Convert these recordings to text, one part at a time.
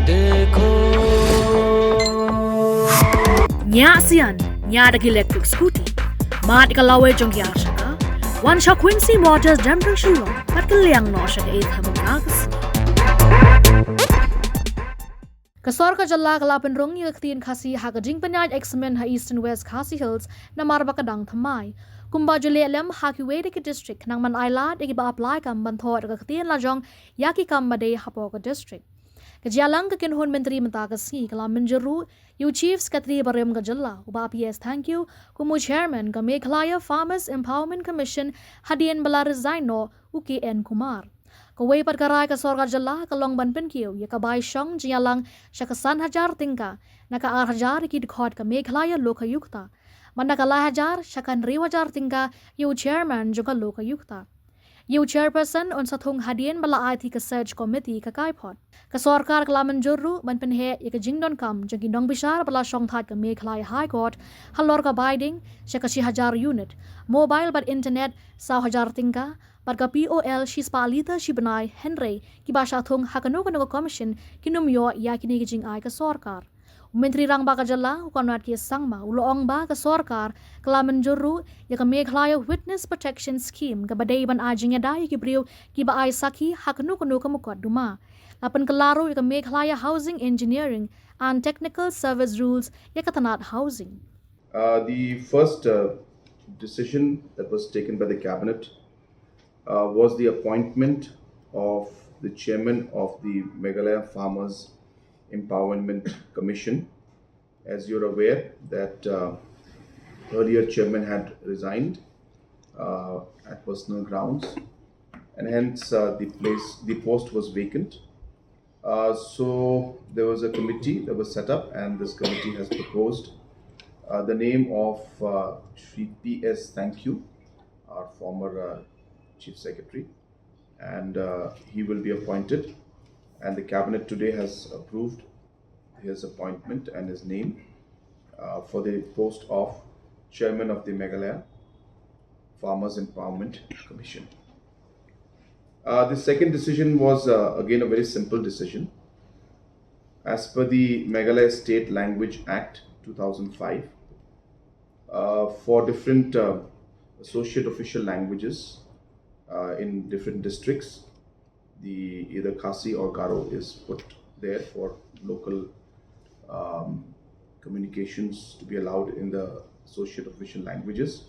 देखो Nya sian, nya dagi electric scooty. Mat ikalawe jong ya shaka. One shot Quincy Waters Damping Shillong. Pat kaliang no shaka 8 hamunagas. Sorkar jylla kalapan rong ya Ktien Khasi haga Jingkylli X-Men ha East and West Khasi Hills na marbakadang thamai. Kumba jule lem haki Wediki district nang man aila degi ba apply kam banthor ga Ktien la jong yaki kam bade hapoka district. Kajalang ka kinhon menteri mentakas kala menjeru you chief secretary barem ka jylla uba PS thank you kumu chairman ka Meghalaya Farmers Empowerment Commission hadien bala resign no UKN Kumar. Kawai perkara ka Sorkar jylla ka long ban penkiu ya ka bai shong jialang syakasan hajar tingka naka ar hajar ki dikhot ka Meghalaya lokayukta manda la hajar syakan riwajar tingka you chairman juga lokayukta. You chairperson on sathung hadien bala IT ka search committee ka kaipot. Ka Sorkar kala menjuru ban penhe ya ka jingdon kam jagi dong bishar bala shong that ka Meghalaya High Court halor ka biding syakashi hajar unit mobile but internet saw hajar tingka but ka POL shis palita shibanai Henry ki basha thung hakano kano commission kinumyo ya kini jing ai ka Sorkar. Menteri rang ba ka jylla ukanwat ki sangma uloong ba ka Sorkar kala menjuru ya ka Meghalaya Witness Protection Scheme ka badai ban ajing ya dai ki briu ki ba ai saki hakanu kanu ka mukot duma lapan kelaro ya ka Meghalaya Housing Engineering and Technical Service Rules ya ka tanat housing. The first decision that was taken by the cabinet was the appointment of the chairman of the Meghalaya Farmers Empowerment Commission. As you're aware that earlier chairman had resigned at personal grounds and hence the post was vacant. So there was a committee that was set up and this committee has proposed the name of Shri PS Thank You, our former Chief Secretary, and he will be appointed, and the cabinet today has approved his appointment and his name for the post of Chairman of the Meghalaya Farmers Empowerment Commission. The second decision was again a very simple decision. As per the Meghalaya State Language Act 2005, for different associate official languages in different districts, the either Khasi or Garo is put there for local communications to be allowed in the associate official languages,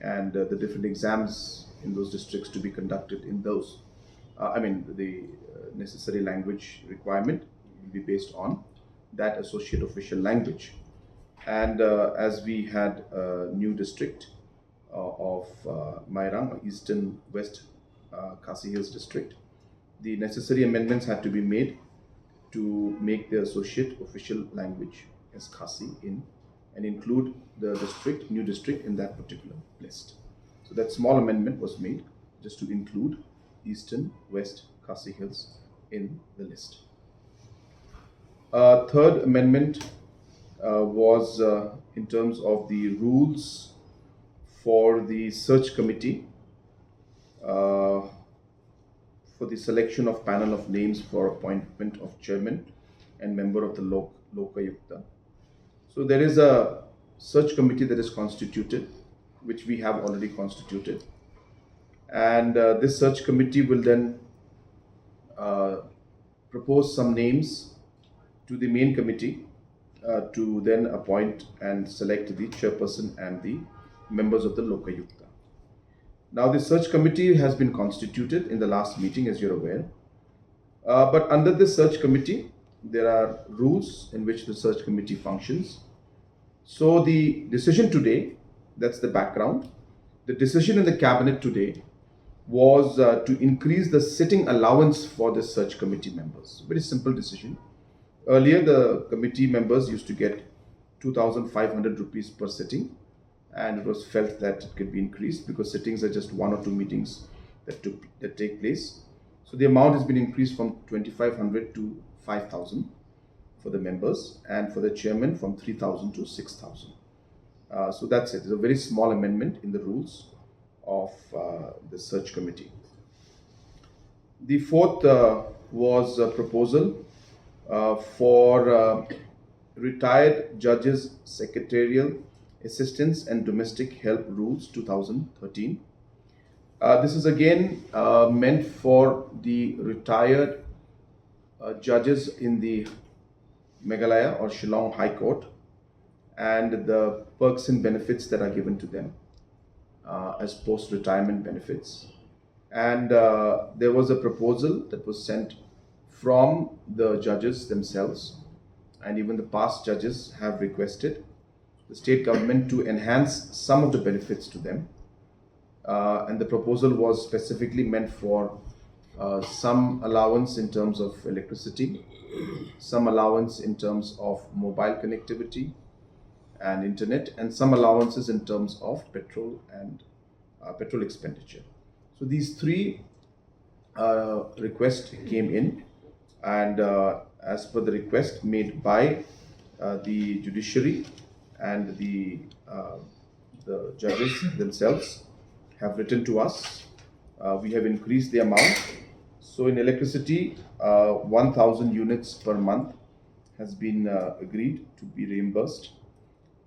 and the different exams in those districts to be conducted in those. The necessary language requirement will be based on that associate official language. And as we had a new district of Mairang, Eastern West Khasi Hills district, the necessary amendments had to be made to make the associate official language as Khasi in and include the new district in that particular list. So that small amendment was made just to include Eastern West Khasi Hills in the list. Third amendment was in terms of the rules for the search committee for the selection of panel of names for appointment of chairman and member of the Lokayukta. So there is a search committee that is constituted, which we have already constituted, and this search committee will then propose some names to the main committee to then appoint and select the chairperson and the members of the Lokayukta. Now the search committee has been constituted in the last meeting, as you're aware, but under this search committee there are rules in which the search committee functions. So the decision today, that's the background, the decision in the cabinet today was to increase the sitting allowance for the search committee members. Very simple decision. Earlier the committee members used to get 2,500 rupees per sitting, and it was felt that it could be increased because sittings are just 1 or 2 meetings that take place. So the amount has been increased from 2,500 to 5,000 for the members, and for the chairman from 3,000 to 6,000. So that's it. It's a very small amendment in the rules of the search committee. The fourth was a proposal for Retired Judges Secretarial Assistance and Domestic Help Rules 2013. This is again meant for the retired judges in the Meghalaya or Shillong High Court and the perks and benefits that are given to them as post retirement benefits. And there was a proposal that was sent from the judges themselves, and even the past judges have requested the state government to enhance some of the benefits to them. And the proposal was specifically meant for some allowance in terms of electricity, some allowance in terms of mobile connectivity and internet, and some allowances in terms of petrol and petrol expenditure. So these three requests came in, and as per the request made by the judiciary and the judges themselves have written to us, we have increased the amount. So in electricity, 1,000 units per month has been agreed to be reimbursed.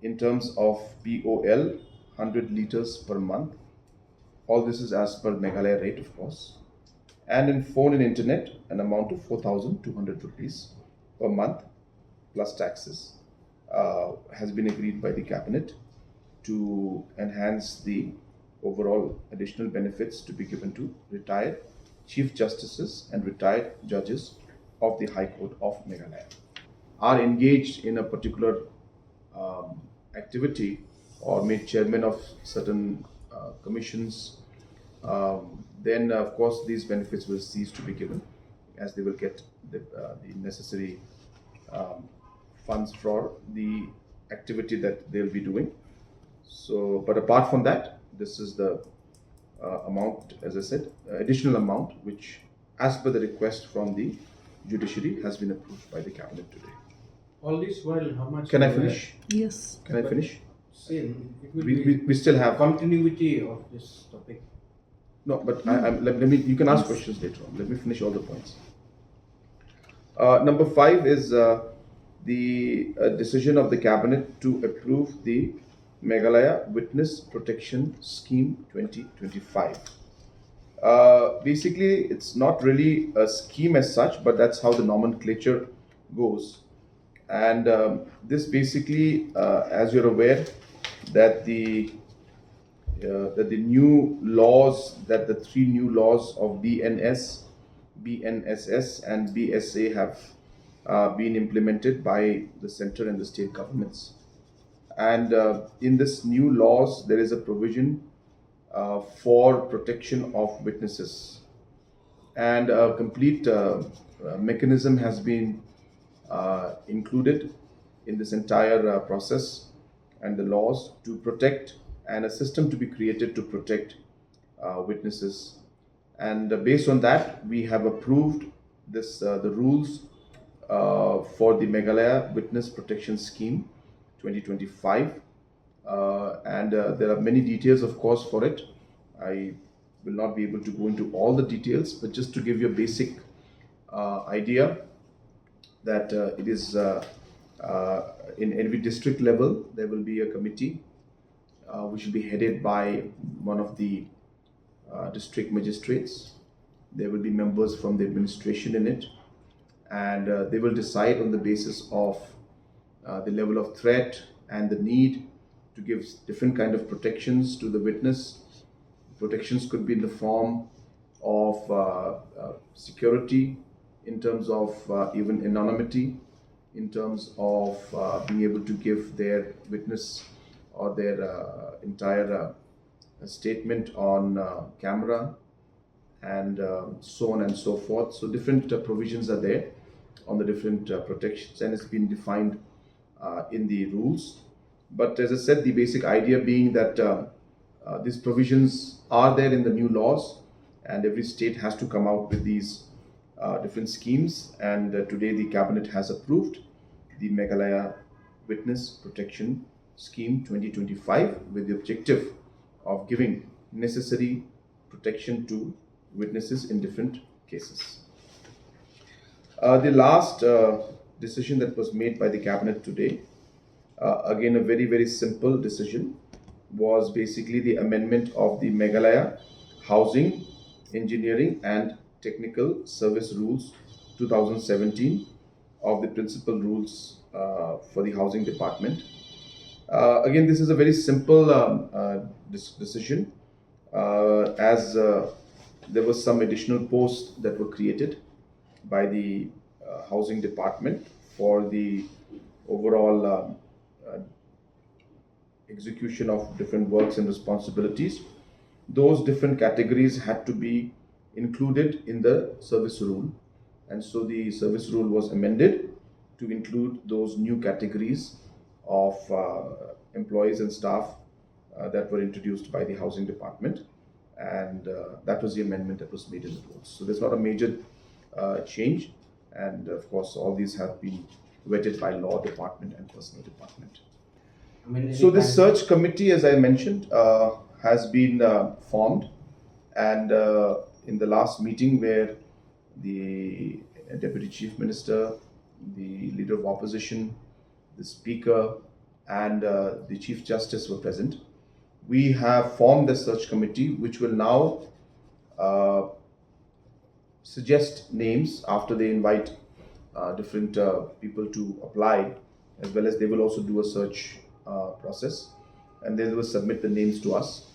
In terms of POL, 100 liters per month. All this is as per Meghalaya rate, of course. And in phone and internet, an amount of 4,200 rupees per month plus taxes has been agreed by the cabinet to enhance the overall additional benefits to be given to retired chief justices and retired judges of the High Court of Meghalaya. Are engaged in a particular activity or made chairman of certain commissions, then of course these benefits will cease to be given, as they will get the necessary funds for the activity that they'll be doing. So, but apart from that, this is the amount, as I said, additional amount, which as per the request from the judiciary has been approved by the cabinet today. All this while, how much? Can I finish? Yes. Can I finish? Same. It will We still have continuity of this topic. no, but let me. You can ask questions later on. Let me finish all the points. Number 5 is the decision of the cabinet to approve the Meghalaya Witness Protection Scheme 2025. Basically, it's not really a scheme as such, but that's how the nomenclature goes. And this basically, as you're aware, that the new laws, that the 3 new laws of BNS, BNSS, and BSA have been implemented by the center and the state governments. And in this new laws, there is a provision for protection of witnesses, and a complete mechanism has been included in this entire process and the laws to protect, and a system to be created to protect witnesses. And based on that, we have approved this the rules for the Meghalaya Witness Protection Scheme 2025. And there are many details, of course, for it. I will not be able to go into all the details, but just to give you a basic idea that it is in every district level, there will be a committee which will be headed by one of the district magistrates. There will be members from the administration in it, and they will decide on the basis of the level of threat and the need to give different kind of protections to the witness. Protections could be in the form of security, in terms of even anonymity, in terms of being able to give their witness or their entire statement on camera, and so on and so forth. So different provisions are there on the different protections, and it's been defined in the rules. But as I said, the basic idea being that these provisions are there in the new laws, and every state has to come out with these different schemes. And today the cabinet has approved the Meghalaya Witness Protection Scheme 2025 with the objective of giving necessary protection to witnesses in different cases. The last decision that was made by the cabinet today, again a very simple decision, was basically the amendment of the Meghalaya Housing, Engineering and Technical Service Rules 2017 of the principal rules for the housing department. Again, this is a very simple decision, as there was some additional posts that were created by the housing department for the overall execution of different works and responsibilities. Those different categories had to be included in the service rule, and so the service rule was amended to include those new categories of employees and staff that were introduced by the housing department, and that was the amendment that was made in the rules. So there's not a major change, and of course all these have been vetted by law department and personnel department. I mean, So any this kind- search committee, as I mentioned, has been formed, and in the last meeting where the Deputy Chief Minister, the Leader of Opposition, the Speaker, and the Chief Justice were present, we have formed the search committee, which will now suggest names after they invite different people to apply, as well as they will also do a search process, and they will submit the names to us.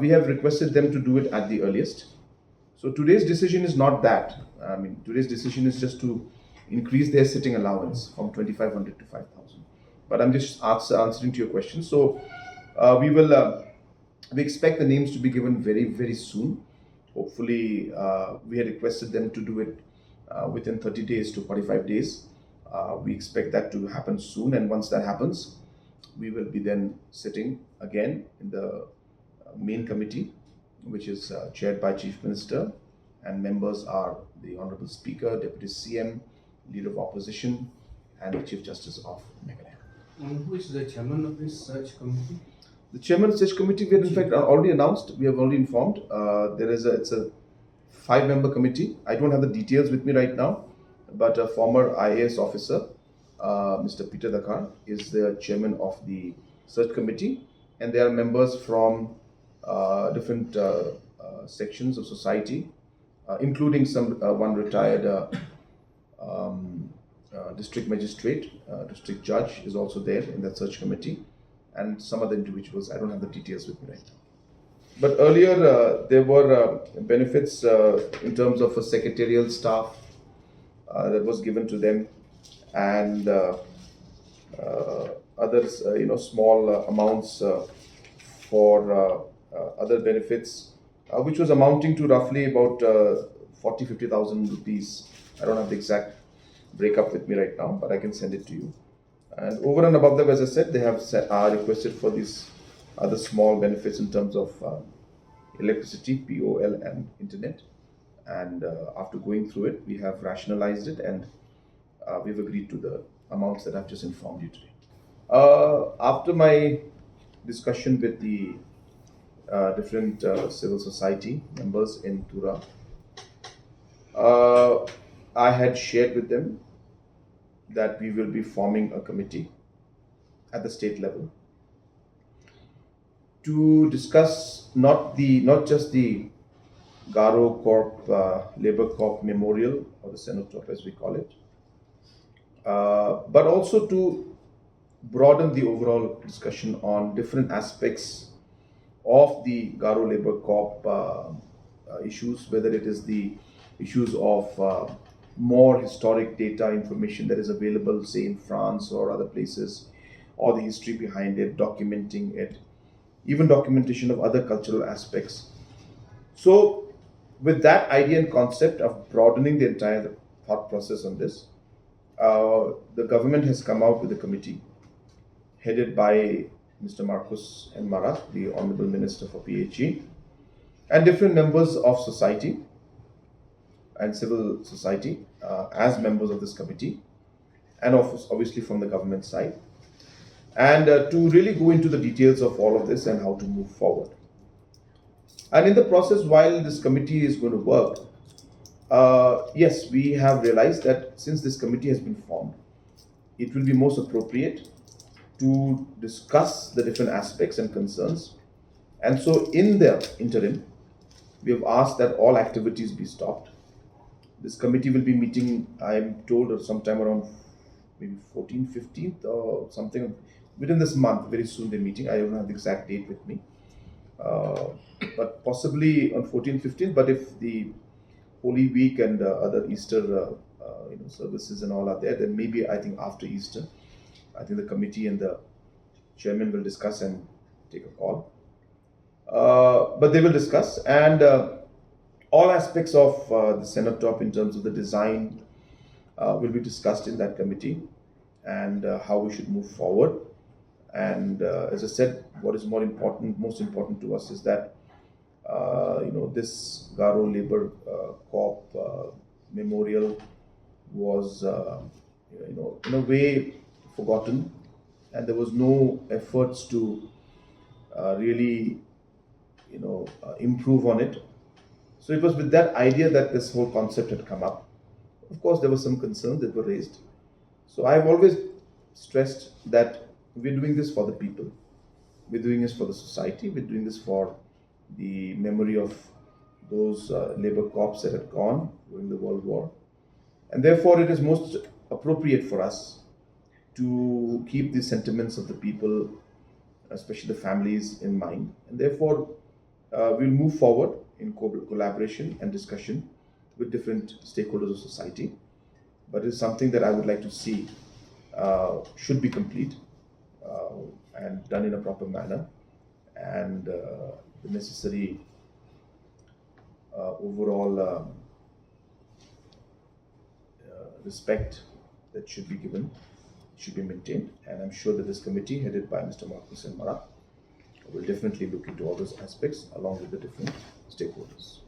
We have requested them to do it at the earliest. So today's decision is not that. I mean, today's decision is just to increase their sitting allowance from 2,500 to 5,000. But I'm just answering to your question. So we expect the names to be given very soon. Hopefully, we had requested them to do it within 30 days to 45 days. We expect that to happen soon, and once that happens, we will be then sitting again in the main committee, which is chaired by Chief Minister, and members are the Honorable Speaker, Deputy CM, Leader of Opposition, and the Chief Justice of Meghalaya. And who is the chairman of this search committee? The chairman of the search committee, we have in fact already announced, we have already informed. It's a 5-member committee. I don't have the details with me right now, but a former IAS officer, Mr. Peter Dakar, is the chairman of the search committee, and there are members from different sections of society, including one retired district magistrate, district judge is also there in that search committee, and some other individuals. I don't have the details with me right now. But earlier there were benefits in terms of a secretarial staff that was given to them, and others, small amounts for other benefits, which was amounting to roughly about 40,000-50,000 rupees. I don't have the exact breakup with me right now, but I can send it to you. And over and above that, as I said, they have requested for these other small benefits in terms of electricity, POL, and internet. And after going through it, we have rationalized it, and we've agreed to the amounts that I've just informed you today. After my discussion with the different civil society members in Tura, I had shared with them that we will be forming a committee at the state level to discuss not just the Garo Corp Labour Corp Memorial, or the Senotop as we call it, but also to broaden the overall discussion on different aspects of the Garo Labour Corp issues, whether it is the issues of more historic data information that is available, say in France or other places, or the history behind it, documenting it, even documentation of other cultural aspects. So with that idea and concept of broadening the entire thought process on this, the government has come out with a committee headed by Mr. Marcus N. Mara, the Honorable Minister for PHE, and different members of society and civil society as members of this committee, and obviously from the government side, and to really go into the details of all of this and how to move forward. And in the process, while this committee is going to work, Yes, we have realized that since this committee has been formed, it will be most appropriate to discuss the different aspects and concerns. And so, in the interim, we have asked that all activities be stopped. This committee will be meeting, I'm told, sometime around maybe 14th, 15th, or something within this month. Very soon they're meeting. I don't have the exact date with me, uh, but possibly on 14th, 15th. But if the Holy Week and other Easter services and all are there, then maybe I think after Easter, I think the committee and the chairman will discuss and take a call. But they will discuss, and all aspects of the cenotaph in terms of the design will be discussed in that committee, and how we should move forward. And as I said, what is most important to us is that this Garo Labor Corp memorial was in a way forgotten, and there was no efforts to really improve on it. So it was with that idea that this whole concept had come up. Of course, there were some concerns that were raised. So I've always stressed that we're doing this for the people. We're doing this for the society. We're doing this for the memory of those labor corps that had gone during the World War. And therefore, it is most appropriate for us to keep the sentiments of the people, especially the families, in mind. And therefore, we'll move forward in collaboration and discussion with different stakeholders of society. But it's something that I would like to see should be complete and done in a proper manner, and the necessary overall respect that should be given should be maintained. And I'm sure that this committee, headed by Mr. Marcus and Mara, will definitely look into all those aspects along with the different stakeholders.